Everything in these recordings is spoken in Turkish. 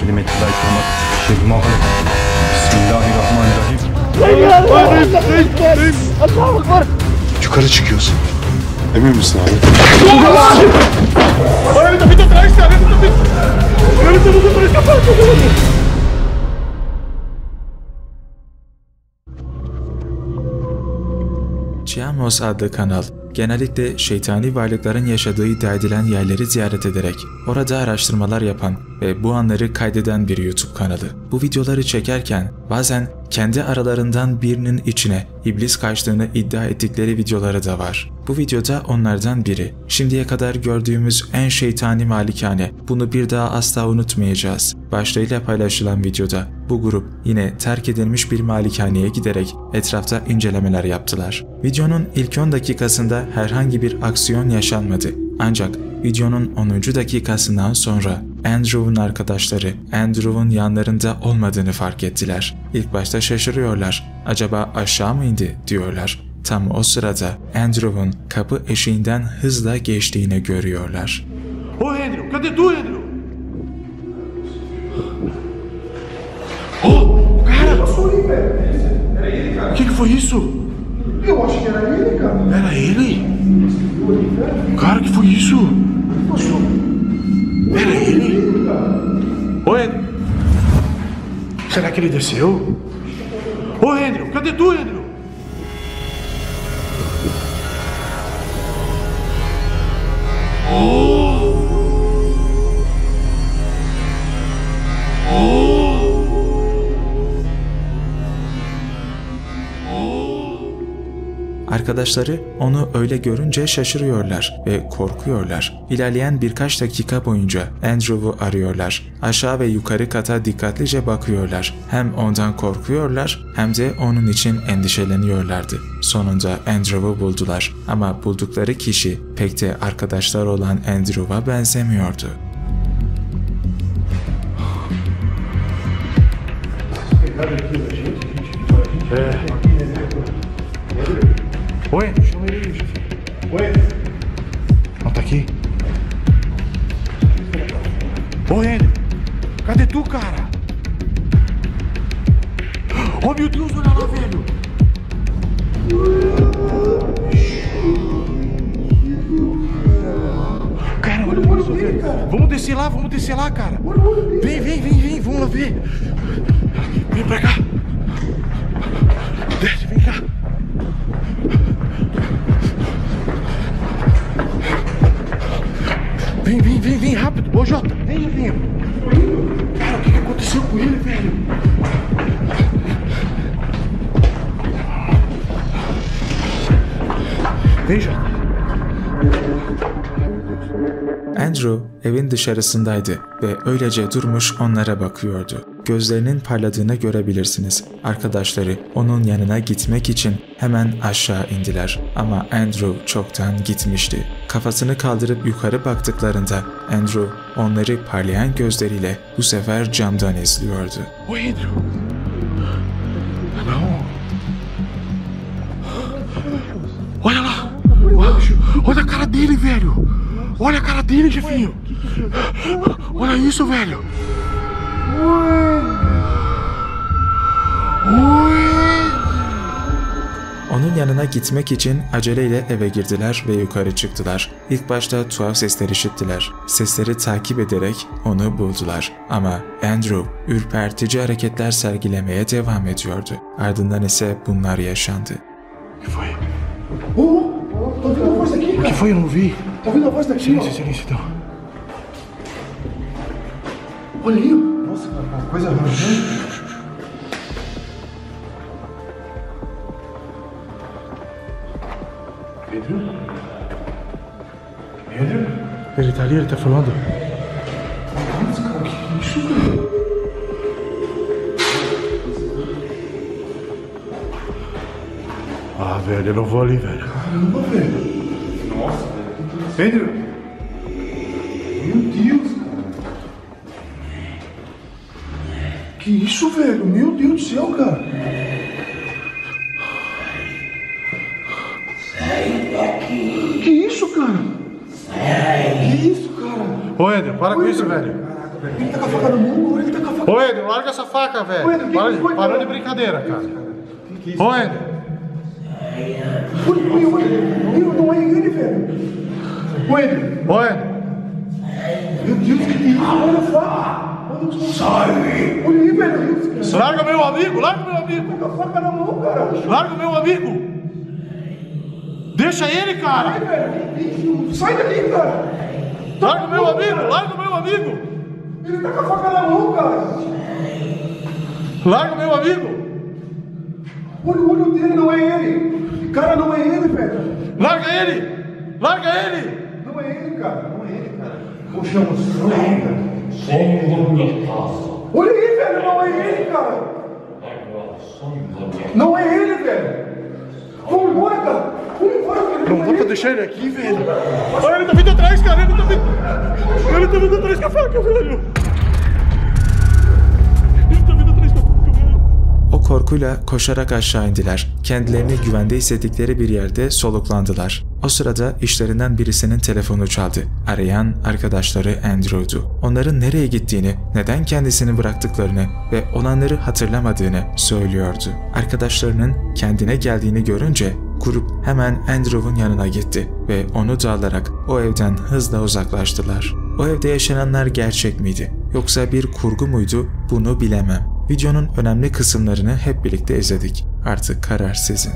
kelimeti zayıflamak. Şehmâhı. Bismillahirrahmanirrahim. Yukarı çıkıyorsun. Emin misin abi? Ciamos adlı kanal, genellikle şeytani varlıkların yaşadığı iddia edilen yerleri ziyaret ederek orada araştırmalar yapan ve bu anları kaydeden bir YouTube kanalı. Bu videoları çekerken bazen kendi aralarından birinin içine iblis kaçtığını iddia ettikleri videoları da var. Bu videoda onlardan biri. Şimdiye kadar gördüğümüz en şeytani malikane, bunu bir daha asla unutmayacağız başlığıyla paylaşılan videoda bu grup yine terk edilmiş bir malikaneye giderek etrafta incelemeler yaptılar. Videonun ilk 10 dakikasında herhangi bir aksiyon yaşanmadı. Ancak videonun 10. dakikasından sonra Andrew'un arkadaşları Andrew'un yanlarında olmadığını fark ettiler. İlk başta şaşırıyorlar. Acaba aşağı mı indi diyorlar. Tam o sırada Andrew'un kapı eşiğinden hızla geçtiğini görüyorlar. Ô Andrew, cadê tu, Andrew? Oh, cara! O que foi isso? Eu acho que era ele, cara. Era ele? Cara, que foi isso? Era ele? Ô Andrew! Será que ele desceu? Ô Andrew, cadê tu, Andrew? Arkadaşları onu öyle görünce şaşırıyorlar ve korkuyorlar. İlerleyen birkaç dakika boyunca Andrew'u arıyorlar. Aşağı ve yukarı kata dikkatlice bakıyorlar. Hem ondan korkuyorlar hem de onun için endişeleniyorlardı. Sonunda Andrew'u buldular ama buldukları kişi pek de arkadaşlar olan Andrew'a benzemiyordu. Oi, chama ele aí, chefe. Oi. Não tá aqui? Ô, Andrew, cadê tu, cara? Oh, meu Deus, olha lá, velho. Cara, olha isso, velho. Vamos descer lá, cara. Vem, vamos lá ver. Vem pra cá. Desce, vem cá. Vem rápido. Ô, Jota, vem. Cara, o que aconteceu com ele, velho? Vem, Jota. Andrew evin dışarısındaydı ve öylece durmuş onlara bakıyordu. Gözlerinin parladığını görebilirsiniz. Arkadaşları onun yanına gitmek için hemen aşağı indiler. Ama Andrew çoktan gitmişti. Kafasını kaldırıp yukarı baktıklarında Andrew onları parlayan gözleriyle bu sefer camdan izliyordu. Oi, Andrew. Não. Olha lá. Olha a cara dele, velho. Olha a cara dele, chefinho. Olha isso, velho. Onun yanına gitmek için aceleyle eve girdiler ve yukarı çıktılar. İlk başta tuhaf sesler işittiler. Sesleri takip ederek onu buldular. Ama Andrew ürpertici hareketler sergilemeye devam ediyordu. Ardından ise bunlar yaşandı. O que foi? Oh, tô ouvindo a voz daqui, O que cara. foi? Eu não vi. Tá ouvindo a voz daqui, ó. Silêncio, então. Olha aí. Nossa, cara, uma coisa arranjando. Pedro? Ele tá ali, ele tá falando. Nossa, cara, que isso, cara? Ah, velho, eu não vou ali, velho. Caramba, velho. Nossa, velho. Pedro? Meu Deus, cara. Que isso, velho? Meu Deus do céu, cara. Sai daqui. Que isso, cara? Sai. Que isso, cara? Ô, Andrew, para com isso, velho. Ele tá com a faca na mão, agora ele tá Ô, Eder, larga essa faca, velho. Parou de brincadeira, cara. Ô, Eder. Não é ele, velho. Ô, Eder. Meu Deus, que isso? Olha a faca. Olha aí, velho. Larga meu amigo, larga meu amigo. Tá com a faca na mão, cara. Larga meu amigo. Deixa ele, cara. Ai, velho. Sai daqui, cara. Larga meu amigo, larga meu amigo. Ele tá com a faca na mão, cara. Larga meu amigo. Olha o olho dele, não é ele. Cara, não é ele, velho. Larga ele. Larga ele. Não é ele, cara. Não é ele, cara. Poxa, não é ele, cara. Olha aí, velho. Não é ele, cara. Não é ele, velho. Vamos embora, cara. Vamos embora, velho. Não dá pra deixar ele aqui, velho. Olha, ele tá vindo atrás, cara. Ele tá vindo atrás com a faca, velho. Ele tá vindo atrás com a faca, velho. O korkuyla koşarak aşağı indiler. Kendilerini güvende hissettikleri bir yerde soluklandılar. O sırada işlerinden birisinin telefonu çaldı. Arayan arkadaşları Andrew'du. Onların nereye gittiğini, neden kendisini bıraktıklarını ve olanları hatırlamadığını söylüyordu. Arkadaşlarının kendine geldiğini görünce grup hemen Andrew'un yanına gitti ve onu da alarak o evden hızla uzaklaştılar. O evde yaşananlar gerçek miydi yoksa bir kurgu muydu bunu bilemem. Videonun önemli kısımlarını hep birlikte izledik. Artık karar sizin.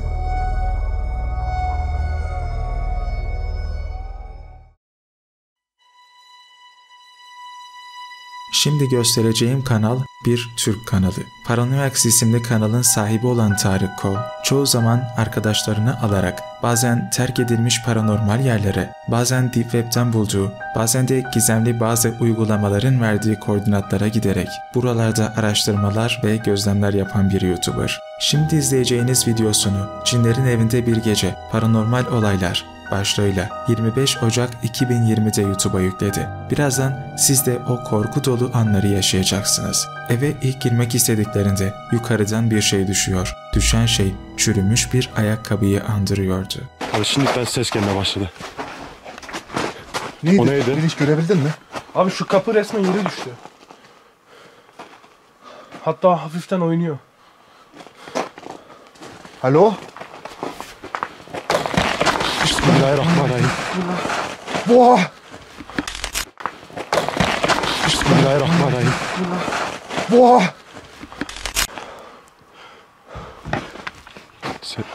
Şimdi göstereceğim kanal bir Türk kanalı. Paranoyax isimli kanalın sahibi olan Tarık Kol, çoğu zaman arkadaşlarını alarak bazen terk edilmiş paranormal yerlere, bazen Deep Web'ten bulduğu, bazen de gizemli bazı uygulamaların verdiği koordinatlara giderek buralarda araştırmalar ve gözlemler yapan bir YouTuber. Şimdi izleyeceğiniz videosunu Cinlerin Evinde Bir Gece Paranormal Olaylar başlığıyla 25 Ocak 2020'de YouTube'a yükledi. Birazdan siz de o korku dolu anları yaşayacaksınız. Eve ilk girmek istediklerinde yukarıdan bir şey düşüyor. Düşen şey çürümüş bir ayakkabıyı andırıyordu. Abi şimdiden ses gelmeye başladı. Neydi? O neydi? Beni hiç görebildin mi? Abi şu kapı resmen yere düştü. Hatta hafiften oynuyor. Alo? Bismillahirrahmanirrahim. Boah! Bismillahirrahmanirrahim. Boah!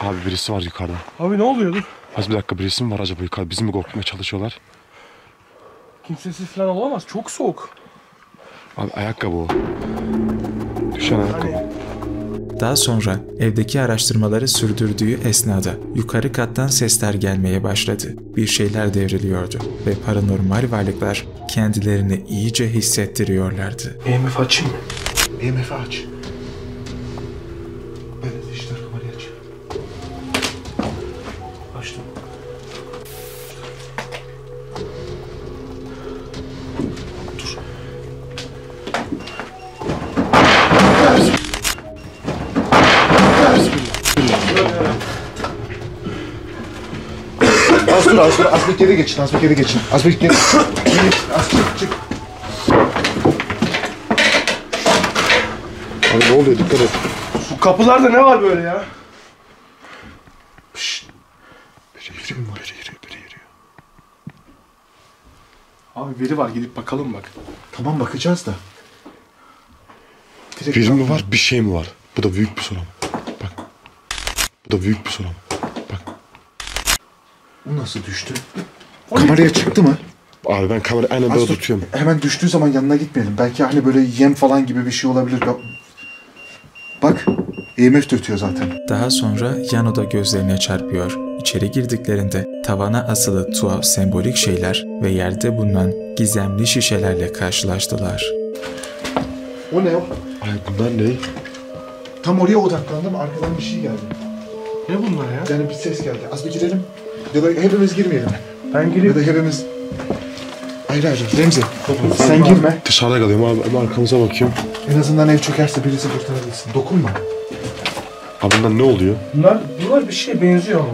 Abi birisi var yukarıda. Abi ne oluyor dur? Az bir dakika, birisi mi var acaba yukarıda? Bizi mi korkutmaya çalışıyorlar? Kimsesiz falan olamaz. Çok soğuk. Abi ayakkabı o. Düşen ayakkabı. Daha sonra evdeki araştırmaları sürdürdüğü esnada yukarı kattan sesler gelmeye başladı. Bir şeyler devriliyordu ve paranormal varlıklar kendilerini iyice hissettiriyorlardı. EMF açayım mı? EMF aç. Evet, işte kamerayı aç. Açtım. Az bir geri geçin, az bir geri geçin. Az bir geri. Az çık. Abi ne oluyor, dikkat et. Şu kapılarda ne var böyle ya? Biri yürüyor. Abi biri var, gidip bakalım bak. Tamam, bakacağız da. Direkt Biri mi var, bir şey mi var? Bu da büyük bir soru. Bak. Bu da büyük bir soru. Bak. O nasıl düştü? Kameraya çıktı mı? Abi ben kamerayı aynen böyle tutuyorum. Hemen düştüğü zaman yanına gitmeyelim. Belki hani böyle yem falan gibi bir şey olabilir. Bak, EMF de ötüyor zaten. Daha sonra yan oda gözlerine çarpıyor. İçeri girdiklerinde tavana asılı tuhaf sembolik şeyler ve yerde bulunan gizemli şişelerle karşılaştılar. O ne o? Ay bunlar ne? Tam oraya odaklandım, arkadan bir şey geldi. Ne bunlar ya? Yani bir ses geldi. Az bir girelim. Ya da hepimiz girmeyelim. Ben Ya gireyim. da hepimiz... Hayır. Remzi, sen girme. Dışarıda kalıyorum abi. Ben arkamıza bakıyorum. En azından ev çökerse birisi kurtarabilsin. Dokunma. Abi bunlar ne oluyor? Bunlar bir şeye benziyor ama.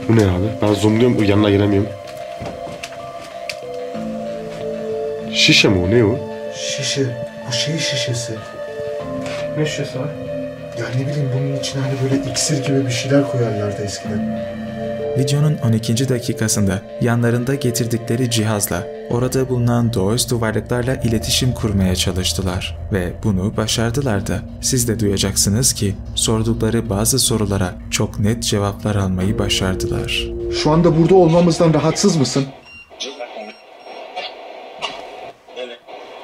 Bu ne abi? Ben zoomluyorum, yanına giremiyorum. Şişe mi o? Ne o? Şişe. Bu şey şişesi. Ne şişesi var? Ya ne bileyim bunun içine hani böyle iksir gibi bir şeyler koyarlardı eskiden. Videonun 12. dakikasında yanlarında getirdikleri cihazla orada bulunan doğaüstü varlıklarla iletişim kurmaya çalıştılar ve bunu başardılar da. Siz de duyacaksınız ki sordukları bazı sorulara çok net cevaplar almayı başardılar. Şu anda burada olmamızdan rahatsız mısın?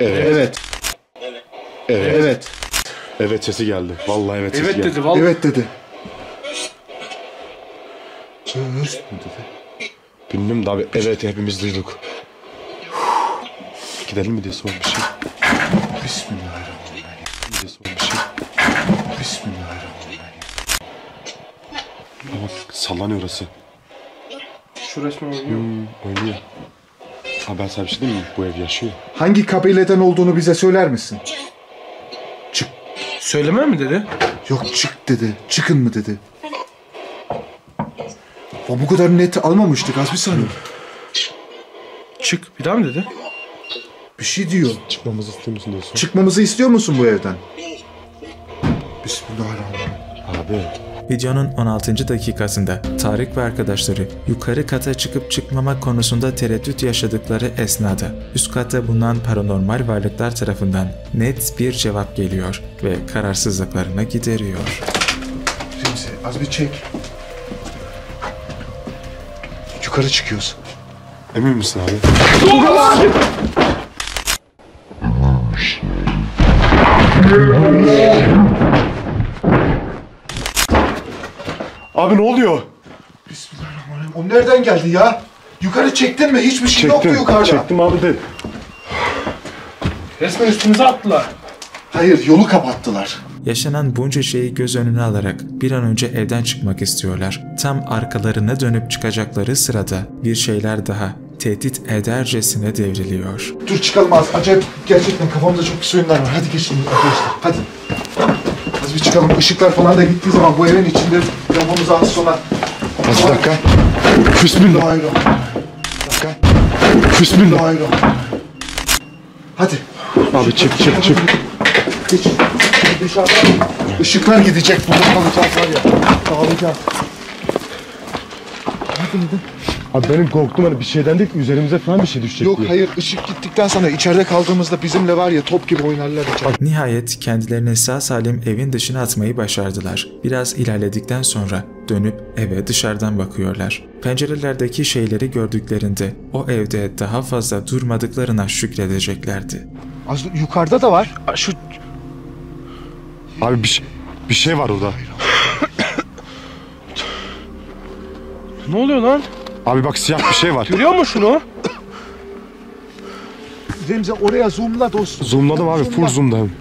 Evet. Evet. Evet. Evet sesi geldi. Vallahi evet sesi Evet geldi. dedi vallahi. Evet dedi. Bilmiyorum da abi evet hepimiz duyduk. Gidelim mi diye sor bir şey. Bismillahirrahmanirrahim. Diye sor bir şey. Bismillahirrahmanirrahim. Ama sallanıyor orası. Şu resmen oynuyor. Oynuyor. Abi ben sana bir şey diyeyim mi? Bu ev yaşıyor. Hangi kabileden olduğunu bize söyler misin? Çık. Söyleme mi dedi? Yok çık dedi. Çıkın mı dedi. O bu kadar net almamıştık az bir saniye. Çık. Bir daha mı dedi? Bir şey diyor. Çıkmamızı istiyor musun diye sor. Çıkmamızı istiyor musun bu evden? Bismillahirrahmanirrahim. Abi. Videonun 16. dakikasında Tarık ve arkadaşları yukarı kata çıkıp çıkmama konusunda tereddüt yaşadıkları esnada üst katta bulunan paranormal varlıklar tarafından net bir cevap geliyor ve kararsızlıklarını gideriyor. Remzi az bir çek. Yukarı çıkıyoruz. Emin misin abi? Abi ne oluyor? Bismillahirrahmanirrahim. O nereden geldi ya? Yukarı çektin mi? Hiçbir şey yoktu yukarıda. Çektim abi de. Resmen üstümüze attılar. Hayır yolu kapattılar. Yaşanan bunca şeyi göz önüne alarak bir an önce evden çıkmak istiyorlar. Tam arkalarına dönüp çıkacakları sırada bir şeyler daha tehdit edercesine devriliyor. Dur çıkalım az. Acayip gerçekten kafamda çok pis oyunlar var. Hadi geçin arkadaşlar. Hadi. Az bir çıkalım. Işıklar falan da gittiği zaman bu evin içinde lafımızı az sonra. Bir dakika. Bismillah. Bismillah. Hadi. Abi çık. Geç. Dışarıda ışıklar gidecek. Burada kalacağız var ya. Dağılacağız. Abi benim korktum hani bir şeyden değil üzerimize falan bir şey düşecek Yok diye. hayır ışık gittikten sonra içeride kaldığımızda bizimle var ya top gibi oynarlar içeride. Nihayet kendilerini sağ salim evin dışına atmayı başardılar. Biraz ilerledikten sonra dönüp eve dışarıdan bakıyorlar. Pencerelerdeki şeyleri gördüklerinde o evde daha fazla durmadıklarına şükredeceklerdi. Az yukarıda da var. Şu Abi bir şey var orada. ne oluyor lan? Abi bak siyah bir şey var. Görüyor musun şunu? Remzi oraya zoomla dostum. Zoomladım abi full zoom'dayım.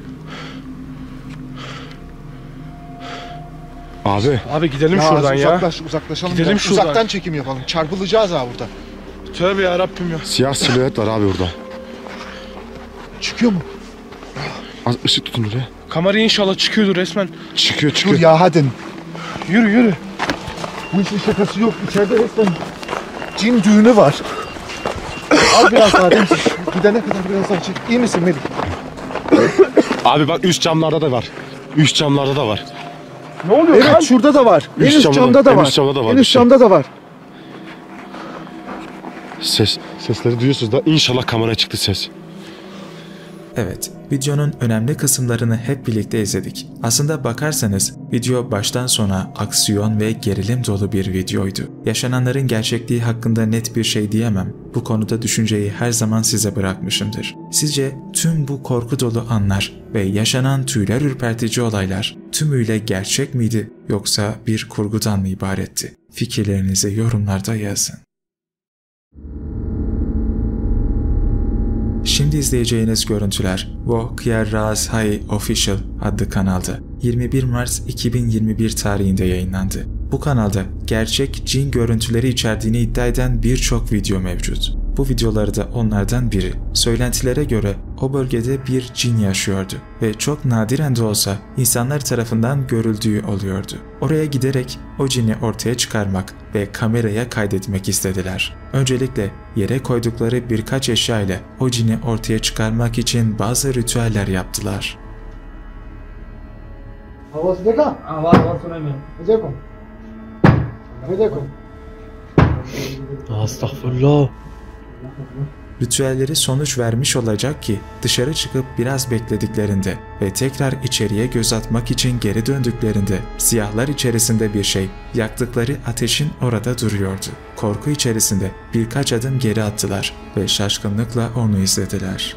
Abi Gidelim Ya şuradan ya. uzaklaşalım. Gidelim ya. şuradan. Uzaktan çekim yapalım. Çarpılacağız ha burada. Tövbe yarabbim ya. siyah silüet var abi orada. Çıkıyor mu? Az ışık tutun oraya. Kamera inşallah çıkıyordur resmen. Çıkıyor. Dur ya hadi. Yürü. Bu işin şakası yok. İçeride resmen cin düğünü var. Al biraz daha Remzi. Gidene kadar biraz daha çek. İyi misin Melih? Abi bak üst camlarda da var. Üst camlarda da var. Ne oluyor Evet lan? şurada da var. En Üst üst camda camda da en var. üst camda da var En bir üst şey. camda da var. Sesleri duyuyorsunuz da inşallah kameraya çıktı ses. Evet, videonun önemli kısımlarını hep birlikte izledik. Aslında bakarsanız video baştan sona aksiyon ve gerilim dolu bir videoydu. Yaşananların gerçekliği hakkında net bir şey diyemem. Bu konuda düşünceyi her zaman size bırakmışımdır. Sizce tüm bu korku dolu anlar ve yaşanan tüyler ürpertici olaylar tümüyle gerçek miydi yoksa bir kurgudan mı ibaretti? Fikirlerinizi yorumlarda yazın. Şimdi izleyeceğiniz görüntüler Wo Raz Hai Official adlı kanalda 21 Mart 2021 tarihinde yayınlandı. Bu kanalda gerçek cin görüntüleri içerdiğini iddia eden birçok video mevcut. Bu Bu videoları da onlardan biri. Söylentilere göre o bölgede bir cin yaşıyordu ve çok nadiren de olsa insanlar tarafından görüldüğü oluyordu. Oraya giderek o cini ortaya çıkarmak ve kameraya kaydetmek istediler. Öncelikle yere koydukları birkaç eşya ile o cini ortaya çıkarmak için bazı ritüeller yaptılar. आवाज देखा आवाज सुना मैं देखो देखो Estağfurullah. Ritüelleri sonuç vermiş olacak ki dışarı çıkıp biraz beklediklerinde ve tekrar içeriye göz atmak için geri döndüklerinde siyahlar içerisinde bir şey yaktıkları ateşin orada duruyordu. Korku içerisinde birkaç adım geri attılar ve şaşkınlıkla onu izlediler.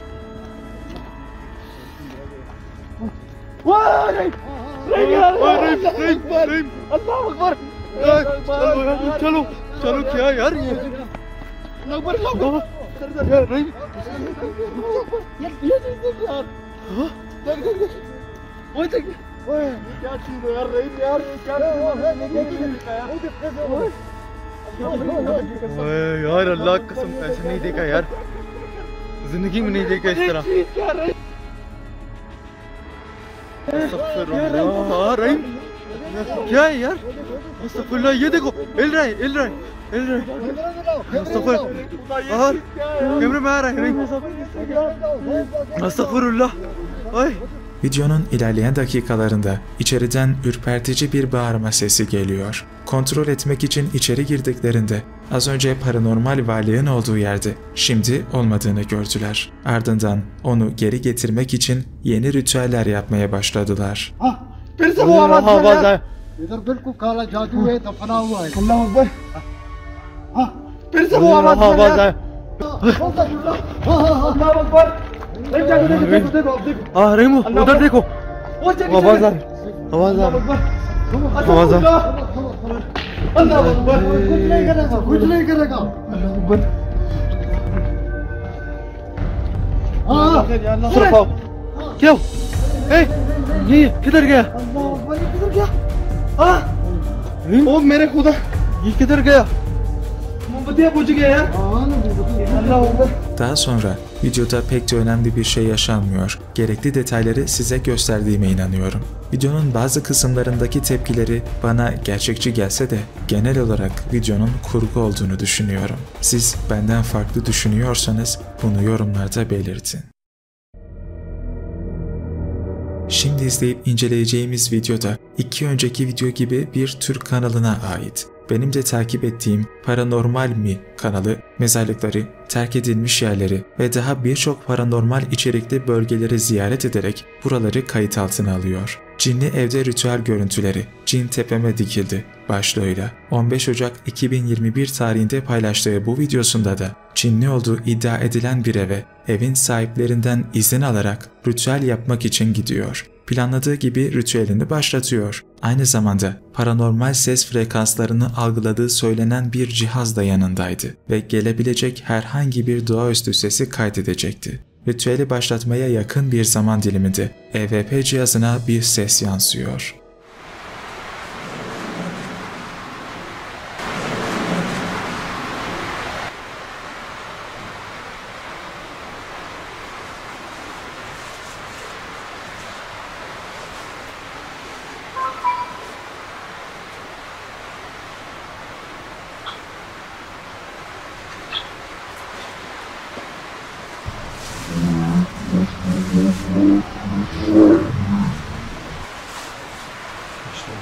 चलो क्या यार ये यार अल्लाह कसम ऐसे नहीं देखा यार जिंदगी में नहीं देखा इस तरह रहीम क्या है यार अस्तगफुरुल्लाह ये देखो हिल रहा है अस्तगफुर कैमरे में आ रहा है रहीम अस्तगफुरुल्लाह ओए. Videonun ilerleyen dakikalarında içeriden ürpertici bir bağırma sesi geliyor. Kontrol etmek için içeri girdiklerinde az önce paranormal varlığın olduğu yerde şimdi olmadığını gördüler. Ardından onu geri getirmek için yeni ritüeller yapmaya başladılar. फिर से वो आवाज है इधर बिल्कुल काला जादू है दफना हुआ है अल्लाह अकबर हां फिर से वो आवाज है अल्लाह अकबर हाँ रहीम उधर देखो आवाज आ अल्लाह अकबर कुछ नहीं करेगा हाँ क्या ये किधर गया किधर गया हाँ ओ मेरे खुदा ये किधर गया मोमबत्तियां बुझ गया यार अल्लाह Akbar. Daha sonra videoda pek de önemli bir şey yaşanmıyor. Gerekli detayları size gösterdiğime inanıyorum. Videonun bazı kısımlarındaki tepkileri bana gerçekçi gelse de genel olarak videonun kurgu olduğunu düşünüyorum. Siz benden farklı düşünüyorsanız bunu yorumlarda belirtin. Şimdi izleyip inceleyeceğimiz videoda iki önceki video gibi bir Türk kanalına ait. Benim de takip ettiğim Paranormal Mi kanalı mezarlıkları, terk edilmiş yerleri ve daha birçok paranormal içerikli bölgeleri ziyaret ederek buraları kayıt altına alıyor. Cinli evde ritüel görüntüleri, Cin tepeme dikildi başlığıyla 15 Ocak 2021 tarihinde paylaştığı bu videosunda da cinli olduğu iddia edilen bir eve evin sahiplerinden izin alarak ritüel yapmak için gidiyor. Planladığı gibi ritüelini başlatıyor. Aynı zamanda paranormal ses frekanslarını algıladığı söylenen bir cihaz da yanındaydı ve gelebilecek herhangi bir doğaüstü sesi kaydedecekti. Ritüeli başlatmaya yakın bir zaman diliminde EVP cihazına bir ses yansıyor.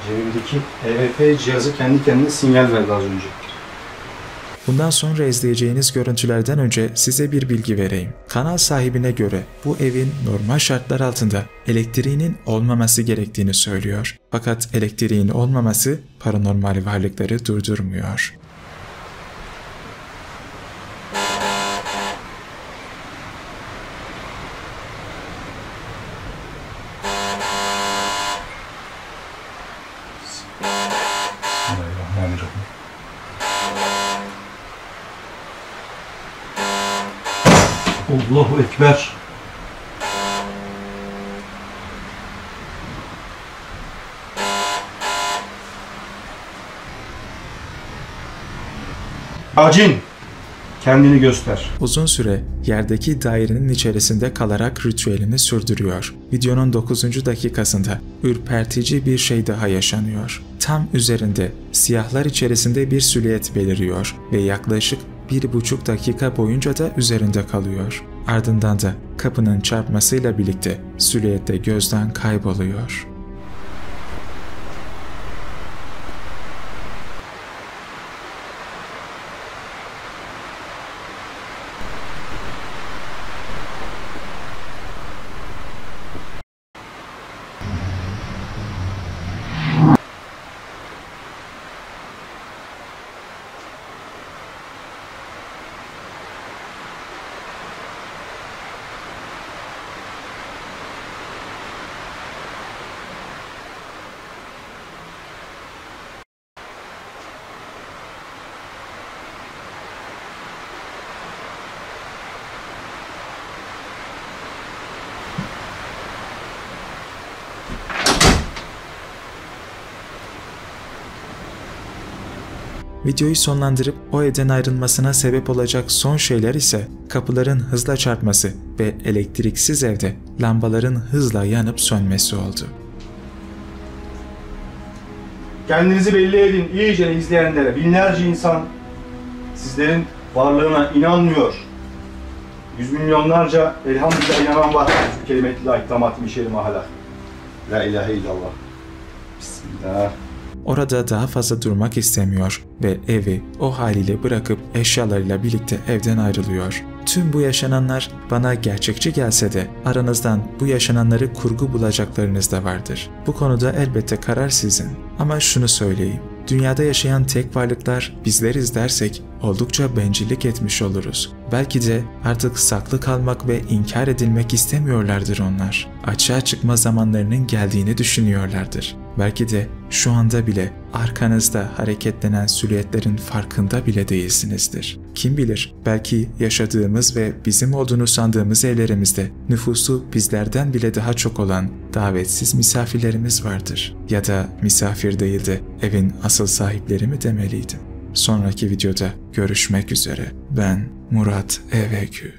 Cebimdeki EVP cihazı kendi kendine sinyal verdi az önce. Bundan sonra izleyeceğiniz görüntülerden önce size bir bilgi vereyim. Kanal sahibine göre bu evin normal şartlar altında elektriğinin olmaması gerektiğini söylüyor. Fakat elektriğin olmaması paranormal varlıkları durdurmuyor. Bismillahirrahmanirrahim. Allahu Ekber. Acin. Kendini göster. Uzun süre yerdeki dairenin içerisinde kalarak ritüelini sürdürüyor. Videonun 9. dakikasında ürpertici bir şey daha yaşanıyor. Tam üzerinde siyahlar içerisinde bir silüet beliriyor ve yaklaşık 1,5 dakika boyunca da üzerinde kalıyor. Ardından da kapının çarpmasıyla birlikte silüet de gözden kayboluyor. Videoyu sonlandırıp o evden ayrılmasına sebep olacak son şeyler ise kapıların hızla çarpması ve elektriksiz evde lambaların hızla yanıp sönmesi oldu. Kendinizi belli edin iyice izleyenlere. Binlerce insan sizlerin varlığına inanmıyor. Yüz milyonlarca elhamdülillah inanan var. Bu kelimetle la iklamat mişeri mahala. La ilahe illallah. Bismillah. Orada daha fazla durmak istemiyor ve evi o haliyle bırakıp eşyalarıyla birlikte evden ayrılıyor. Tüm bu yaşananlar bana gerçekçi gelse de aranızdan bu yaşananları kurgu bulacaklarınız da vardır. Bu konuda elbette karar sizin. Ama şunu söyleyeyim. Dünyada yaşayan tek varlıklar bizleriz dersek oldukça bencillik etmiş oluruz. Belki de artık saklı kalmak ve inkar edilmek istemiyorlardır onlar. Açığa çıkma zamanlarının geldiğini düşünüyorlardır. Belki de şu anda bile arkanızda hareketlenen silüetlerin farkında bile değilsinizdir. Kim bilir, belki yaşadığımız ve bizim olduğunu sandığımız evlerimizde nüfusu bizlerden bile daha çok olan davetsiz misafirlerimiz vardır. Ya da misafir değil de evin asıl sahipleri mi demeliydim? Sonraki videoda görüşmek üzere. Ben Murat Evegü.